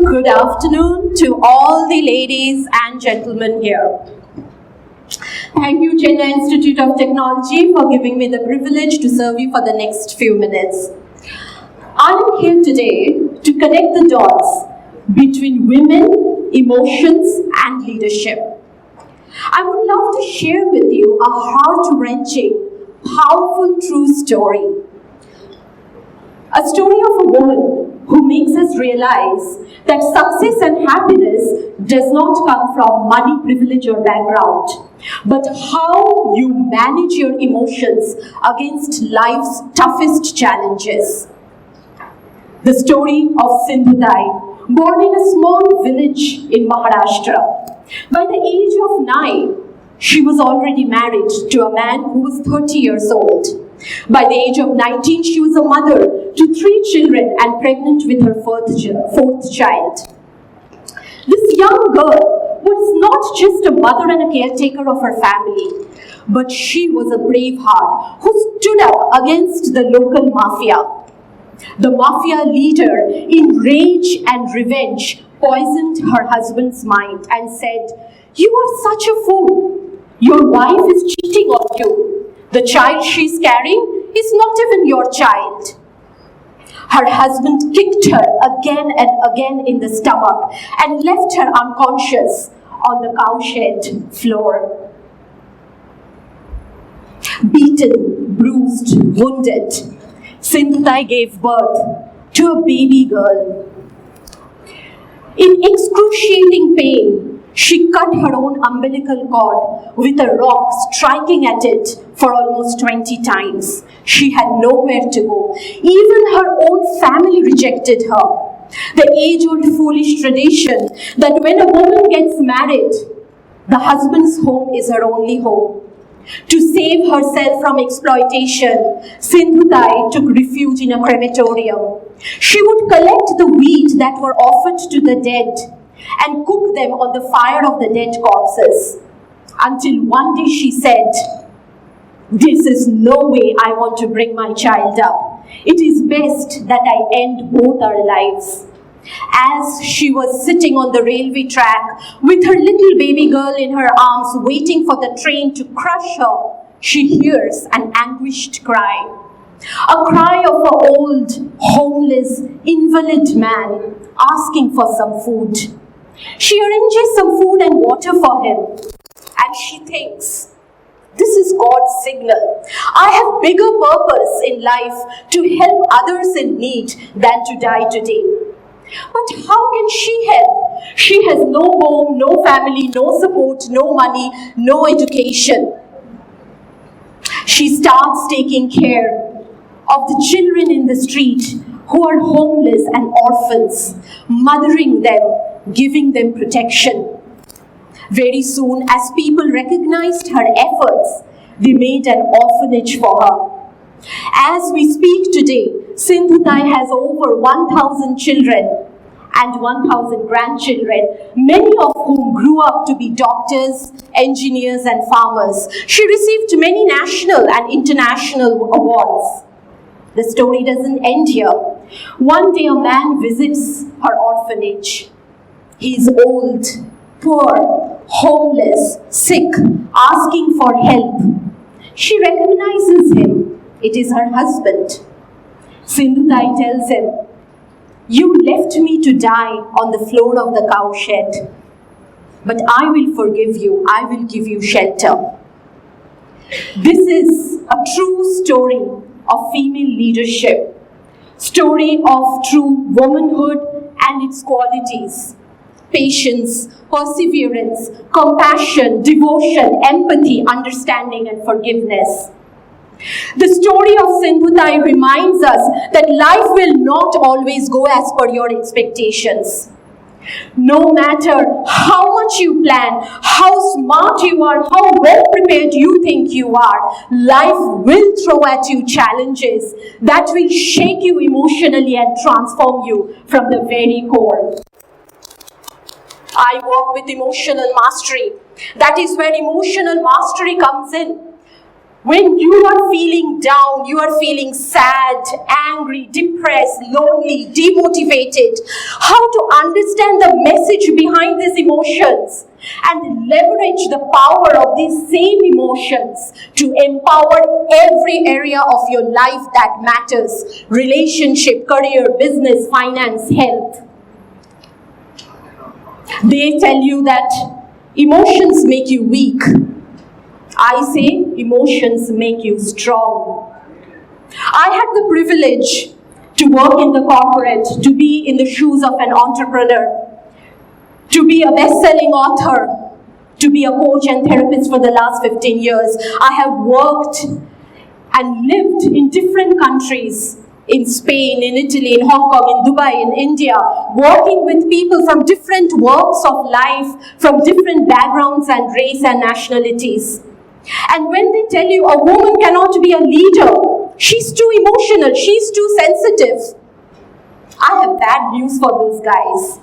Good afternoon to all the ladies and gentlemen here. Thank you, Chennai Institute of Technology, for giving me the privilege to serve you for the next few minutes. I am here today to connect the dots between women, emotions, and leadership. I would love to share with you a heart-wrenching, powerful true story. A story of a woman who makes us realize that success and happiness does not come from money, privilege, or background, but how you manage your emotions against life's toughest challenges. The story of Sindhudai, born in a small village in Maharashtra. By the age of 9, she was already married to a man who was 30 years old. By the age of 19, she was a mother to 3 children and pregnant with her fourth child. This young girl was not just a mother and a caretaker of her family, but she was a brave heart who stood up against the local mafia. The mafia leader, in rage and revenge, poisoned her husband's mind and said, "You are such a fool. Your wife is cheating on you. The child she's carrying is not even your child." Her husband kicked her again and again in the stomach and left her unconscious on the cowshed floor. Beaten, bruised, wounded, Sindhudai gave birth to a baby girl. In excruciating pain, she cut her own umbilical cord with a rock, striking at it for almost 20 times. She had nowhere to go. Even her own family rejected her. The age-old foolish tradition that when a woman gets married, the husband's home is her only home. To save herself from exploitation, Sindhudai took refuge in a crematorium. She would collect the wheat that were offered to the dead and cook them on the fire of the dead corpses. Until one day she said, "This is no way I want to bring my child up. It is best that I end both our lives." As she was sitting on the railway track with her little baby girl in her arms waiting for the train to crush her, she hears an anguished cry. A cry of an old, homeless, invalid man asking for some food. She arranges some food and water for him, and she thinks, "This is God's signal. I have bigger purpose in life to help others in need than to die today." But how can she help? She has no home, no family, no support, no money, no education. She starts taking care of the children in the street who are homeless and orphans, mothering them, giving them protection. Very soon, as people recognized her efforts, they made an orphanage for her. As we speak today, Sindhudai has over 1,000 children and 1,000 grandchildren, many of whom grew up to be doctors, engineers, and farmers. She received many national and international awards. The story doesn't end here. One day a man visits her orphanage. He is old, poor, homeless, sick, asking for help. She recognizes him. It is her husband. Sindhudai tells him, "You left me to die on the floor of the cowshed, but I will forgive you. I will give you shelter." This is a true story of female leadership, story of true womanhood and its qualities: patience, perseverance, compassion, devotion, empathy, understanding, and forgiveness. The story of Sindhudai reminds us that life will not always go as per your expectations. No matter how much you plan, how smart you are, how well prepared you think you are, life will throw at you challenges that will shake you emotionally and transform you from the very core. I work with emotional mastery. That is where emotional mastery comes in. When you are feeling down, you are feeling sad, angry, depressed, lonely, demotivated, how to understand the message behind these emotions and leverage the power of these same emotions to empower every area of your life that matters: relationship, career, business, finance, health. They tell you that emotions make you weak. I say emotions make you strong. I had the privilege to work in the corporate, to be in the shoes of an entrepreneur, to be a best-selling author, to be a coach and therapist for the last 15 years. I have worked and lived in different countries, in Spain, in Italy, in Hong Kong, in Dubai, in India, working with people from different walks of life, from different backgrounds and race and nationalities. And when they tell you a woman cannot be a leader, she's too emotional, she's too sensitive, I have bad news for those guys.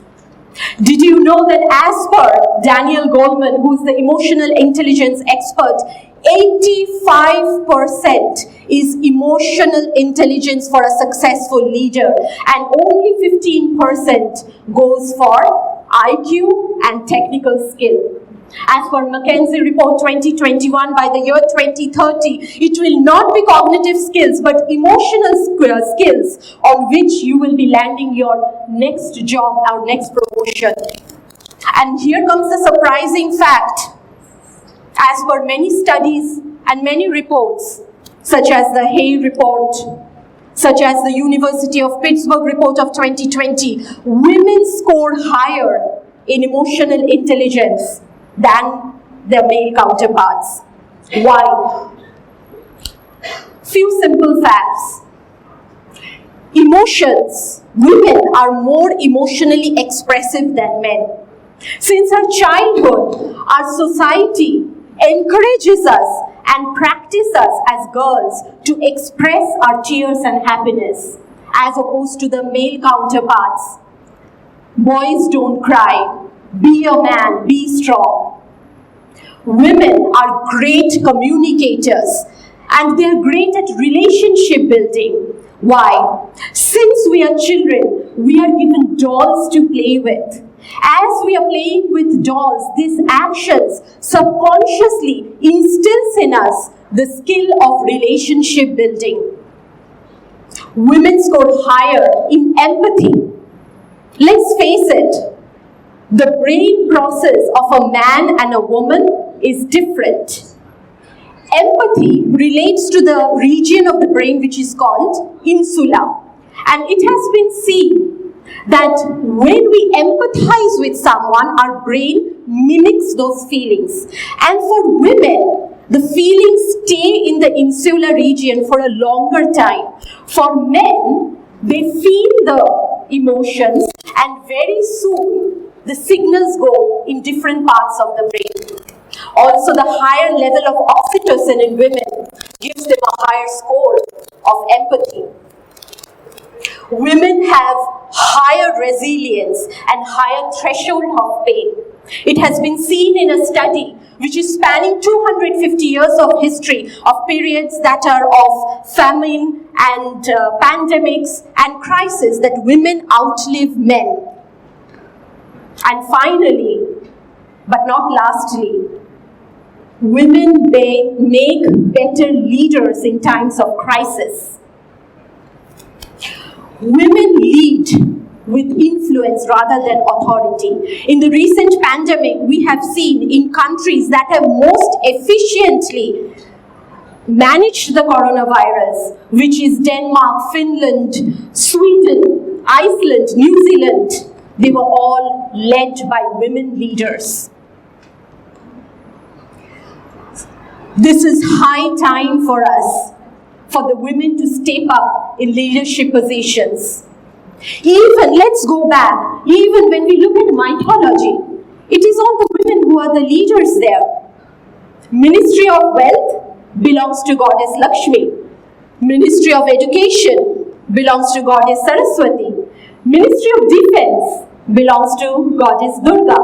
Did you know that as per Daniel Goleman, who's the emotional intelligence expert, 85% is emotional intelligence for a successful leader, and only 15% goes for IQ and technical skill. As per McKinsey Report 2021, by the year 2030, it will not be cognitive skills, but emotional skills on which you will be landing your next job or next promotion. And here comes the surprising fact. As per many studies and many reports, such as the Hay Report, such as the University of Pittsburgh Report of 2020, women score higher in emotional intelligence than their male counterparts. Why? Few simple facts. Emotions. Women are more emotionally expressive than men. Since our childhood, our society encourages us and practices us as girls to express our tears and happiness, as opposed to the male counterparts. Boys don't cry. Be a man, be strong. Women are great communicators, and they are great at relationship building. Why? Since we are children, we are given dolls to play with. As we are playing with dolls, these actions subconsciously instills in us the skill of relationship building. Women score higher in empathy. Let's face it, the brain process of a man and a woman is different. Empathy relates to the region of the brain which is called insula. And it has been seen that when we empathize with someone, our brain mimics those feelings. And for women, the feelings stay in the insular region for a longer time. For men, they feel the emotions, and very soon the signals go in different parts of the brain. Also, the higher level of oxytocin in women gives them a higher score of empathy. Women have higher resilience and higher threshold of pain. It has been seen in a study which is spanning 250 years of history of periods that are of famine and pandemics and crisis, that women outlive men. And finally, but not lastly, women make better leaders in times of crisis. Women lead with influence rather than authority. In the recent pandemic, we have seen in countries that have most efficiently managed the coronavirus, which is Denmark, Finland, Sweden, Iceland, New Zealand, they were all led by women leaders. This is high time for us, for the women to step up in leadership positions. Even, let's go back, even when we look at mythology, it is all the women who are the leaders there. Ministry of Wealth belongs to Goddess Lakshmi. Ministry of Education belongs to Goddess Saraswati. Ministry of Defense belongs to Goddess Durga.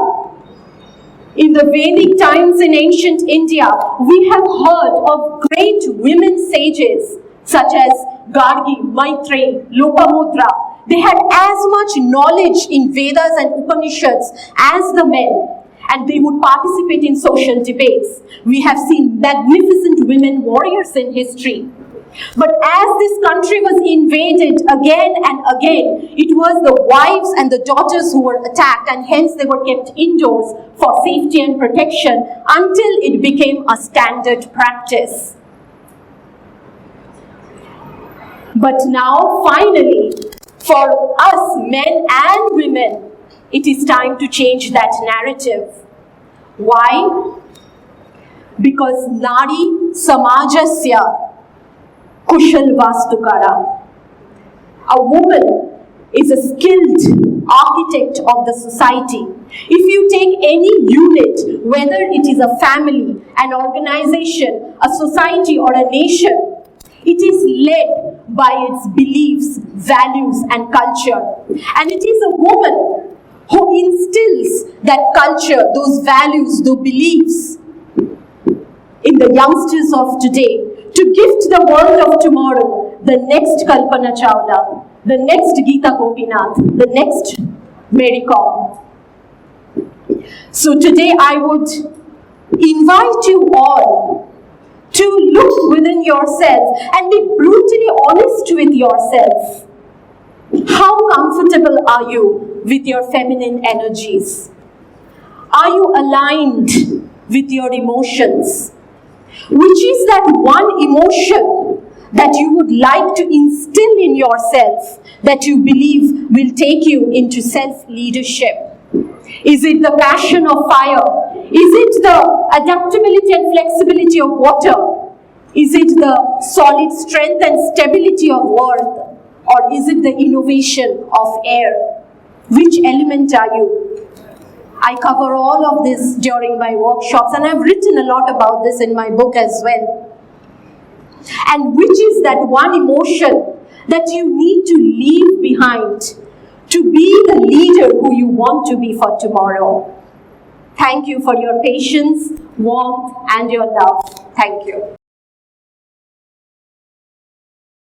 In the Vedic times in ancient India, we have heard of great women sages such as Gargi, Maitreyi, Lopamudra. They had as much knowledge in Vedas and Upanishads as the men, and they would participate in social debates. We have seen magnificent women warriors in history. But as this country was invaded again and again, it was the wives and the daughters who were attacked, and hence they were kept indoors for safety and protection until it became a standard practice. But now, finally, for us, men and women, it is time to change that narrative. Why? Because Nari Samajasya Kushal Vastukara. A woman is a skilled architect of the society. If you take any unit, whether it is a family, an organization, a society, or a nation, it is led by its beliefs, values, and culture. And it is a woman who instills that culture, those values, those beliefs in the youngsters of today to gift the world of tomorrow the next Kalpana Chawla, the next Geeta Gopinath, the next Mary Kom. So today I would invite you all to look within yourself and be brutally honest with yourself. How comfortable are you with your feminine energies? Are you aligned with your emotions? Which is that one emotion that you would like to instill in yourself that you believe will take you into self-leadership? Is it the passion of fire? Is it the adaptability and flexibility of water? Is it the solid strength and stability of earth? Or is it the innovation of air? Which element are you? I cover all of this during my workshops, and I've written a lot about this in my book as well. And which is that one emotion that you need to leave behind to be the leader who you want to be for tomorrow? Thank you for your patience, warmth, and your love. Thank you.